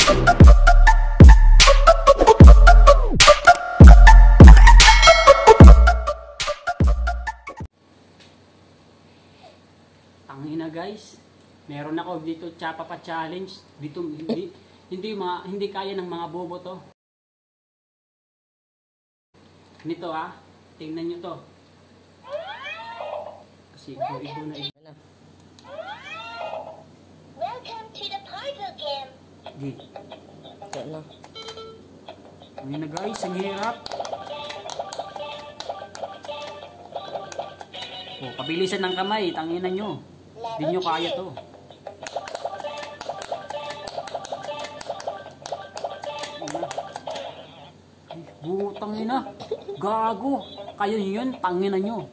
Tangina guys, meron ako dito tsapa pa challenge. Dito hindi kaya ng mga bobo to. Nito tingnan nyo to. Kasi ibo na. Welcome to the puzzle game. Di. Tangina guys, ang hirap. Oh, pabilisan ng kamay, tangina nyo. Hindi nyo kaya to. Butang ina. Gago. Kayo yun, tangina nyo.